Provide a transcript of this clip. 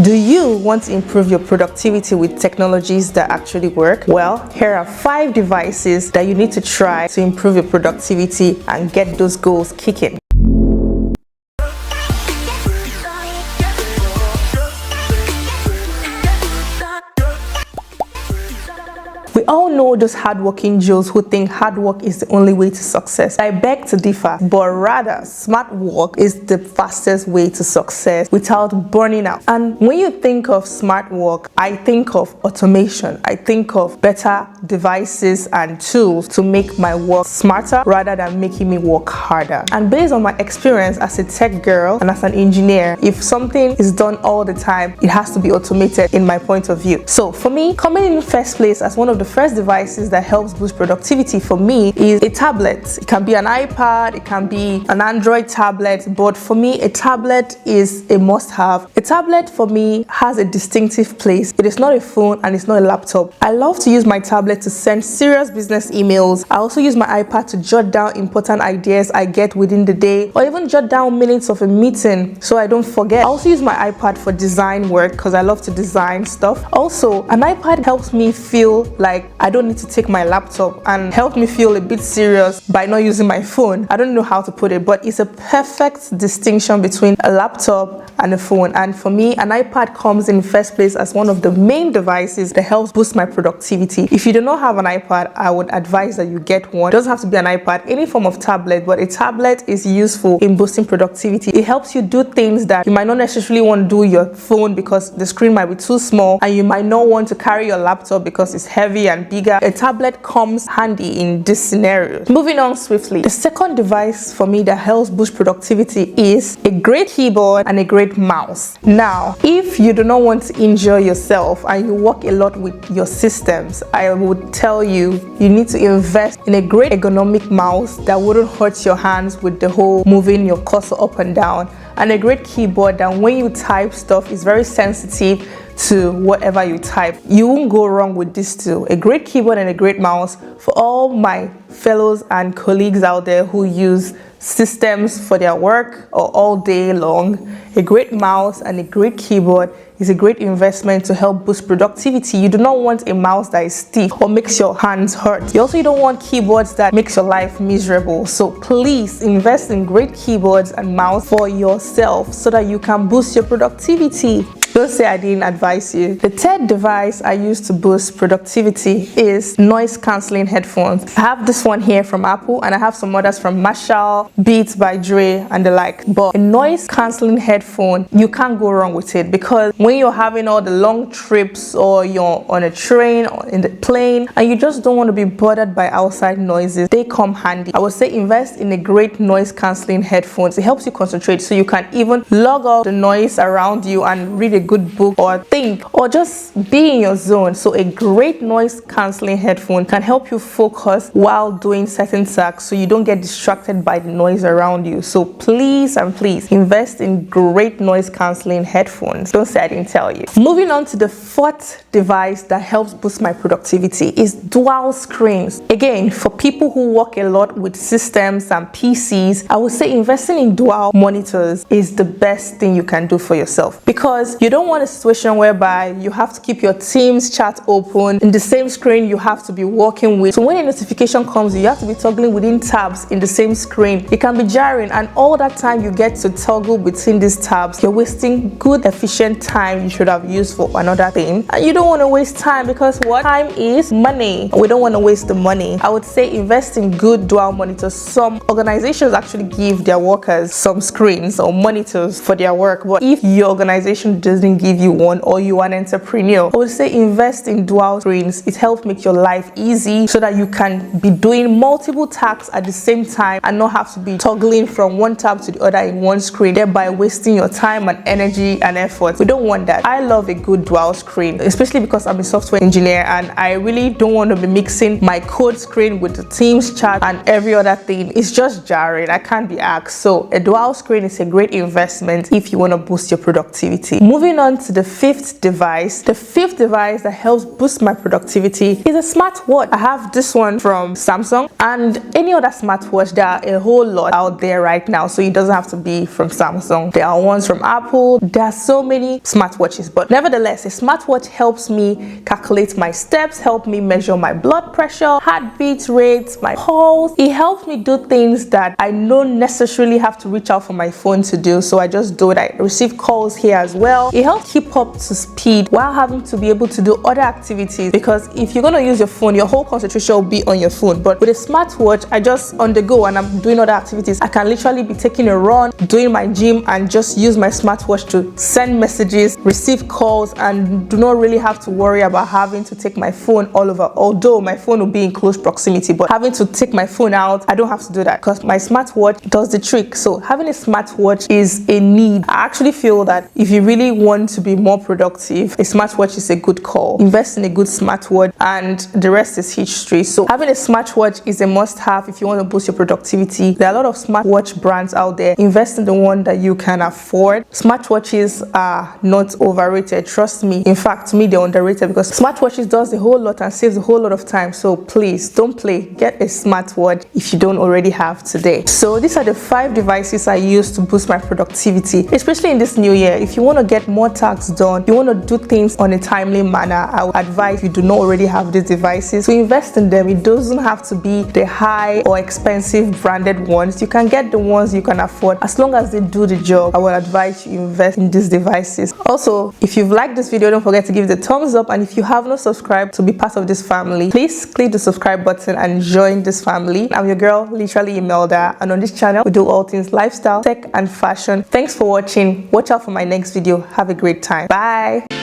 Do you want to improve your productivity with technologies that actually work? Well, here are 5 devices that you need to try to improve your productivity and get those goals kicking. We all know those hardworking Joes who think hard work is the only way to success. I beg to differ, but rather smart work is the fastest way to success without burning out. And when you think of smart work, I think of automation. I think of better devices and tools to make my work smarter rather than making me work harder. And based on my experience as a tech girl and as an engineer, if something is done all the time, it has to be automated in my point of view. So for me, coming in first place as one of the first devices that helps boost productivity for me is a tablet. It can be an iPad, it can be an Android tablet, but for me a tablet is a must-have. A tablet for me has a distinctive place. It is not a phone and it's not a laptop. I love to use my tablet to send serious business emails. I also use my iPad to jot down important ideas I get within the day, or even jot down minutes of a meeting so I don't forget. I also use my iPad for design work because I love to design stuff. Also, an iPad helps me feel like I don't need to take my laptop and help me feel a bit serious by not using my phone. I don't know how to put it, but it's a perfect distinction between a laptop and a phone. And for me, an iPad comes in first place as one of the main devices that helps boost my productivity. If you do not have an iPad, I would advise that you get one. It doesn't have to be an iPad, any form of tablet, but a tablet is useful in boosting productivity. It helps you do things that you might not necessarily want to do your phone because the screen might be too small, and you might not want to carry your laptop because it's heavy and bigger. A tablet comes handy in this scenario. Moving on swiftly, the second device for me that helps boost productivity is a great keyboard and a great mouse. Now, if you do not want to injure yourself and you work a lot with your systems, I would tell you need to invest in a great ergonomic mouse that wouldn't hurt your hands with the whole moving your cursor up and down, and a great keyboard that when you type stuff is very sensitive to whatever you type. You won't go wrong with these two. A great keyboard and a great mouse for all my fellows and colleagues out there who use systems for their work or all day long. A great mouse and a great keyboard is a great investment to help boost productivity. You do not want a mouse that is stiff or makes your hands hurt. You also don't want keyboards that makes your life miserable. So please invest in great keyboards and mouse for yourself so that you can boost your productivity. Don't say I didn't advise you. The third device I use to boost productivity is noise cancelling headphones. I have this one here from Apple and I have some others from Marshall, Beats by Dre and the like. But a noise cancelling headphone, you can't go wrong with it, because when you're having all the long trips or you're on a train or in the plane and you just don't want to be bothered by outside noises, they come handy. I would say invest in a great noise cancelling headphones. It helps you concentrate, so you can even log out the noise around you and read a good book or think or just be in your zone. So a great noise cancelling headphone can help you focus while doing certain tasks so you don't get distracted by the noise around you. So please and please invest in great noise cancelling headphones. Don't say I didn't tell you. Moving on to the fourth device that helps boost my productivity is dual screens. Again, for people who work a lot with systems and PCs, I would say investing in dual monitors is the best thing you can do for yourself, because you don't want a situation whereby you have to keep your Teams chat open in the same screen you have to be working with. So when a notification comes, you have to be toggling within tabs in the same screen. It can be jarring, and all that time you get to toggle between these tabs, you're wasting good, efficient time you should have used for another thing. And you don't want to waste time, because what? Time is money. We don't want to waste the money. I would say invest in good dual monitors. Some organizations actually give their workers some screens or monitors for their work, but if your organization doesn't give you one or you are an entrepreneur, I would say invest in dual screens. It helps make your life easy so that you can be doing multiple tasks at the same time and not have to be toggling from one tab to the other in one screen, thereby wasting your time and energy and effort. We don't want that. I love a good dual screen, especially because I'm a software engineer and I really don't want to be mixing my code screen with the Teams chat and every other thing. It's just jarring. I can't be asked. So a dual screen is a great investment if you want to boost your productivity. Moving moving on to the fifth device. The fifth device that helps boost my productivity is a smartwatch. I have this one from Samsung, and any other smartwatch. There are a whole lot out there right now, so it doesn't have to be from Samsung. There are ones from Apple. There are so many smartwatches, but nevertheless, a smartwatch helps me calculate my steps, help me measure my blood pressure, heartbeat rates, my pulse. It helps me do things that I don't necessarily have to reach out for my phone to do, so I just do it. I receive calls here as well. It helps keep up to speed while having to be able to do other activities, because if you're going to use your phone, your whole concentration will be on your phone. But with a smartwatch, I just on the go and I'm doing other activities. I can literally be taking a run, doing my gym, and just use my smartwatch to send messages, receive calls, and do not really have to worry about having to take my phone all over. Although my phone will be in close proximity, but having to take my phone out, I don't have to do that because my smartwatch does the trick. So having a smartwatch is a need. I actually feel that if you really want to be more productive, a smartwatch is a good call. Invest in a good smartwatch and the rest is history. So having a smartwatch is a must-have if you want to boost your productivity. There are a lot of smartwatch brands out there. Invest in the one that you can afford. Smartwatches are not overrated, trust me. In fact, to me they're underrated because smartwatches does a whole lot and saves a whole lot of time. So please don't play. Get a smartwatch if you don't already have today. So these are the 5 devices I use to boost my productivity, especially in this new year. If you want to get more tasks done, you want to do things on a timely manner, I would advise you do not already have these devices to invest in them. It doesn't have to be the high or expensive branded ones. You can get the ones you can afford as long as they do the job. I would advise you invest in these devices. Also, if you've liked this video, don't forget to give it a thumbs up, and if you have not subscribed to be part of this family, please click the subscribe button and join this family. I'm your girl, literally Imelda, and on this channel we do all things lifestyle, tech and fashion. Thanks for watching. Watch out for my next video. Have a great time. Bye.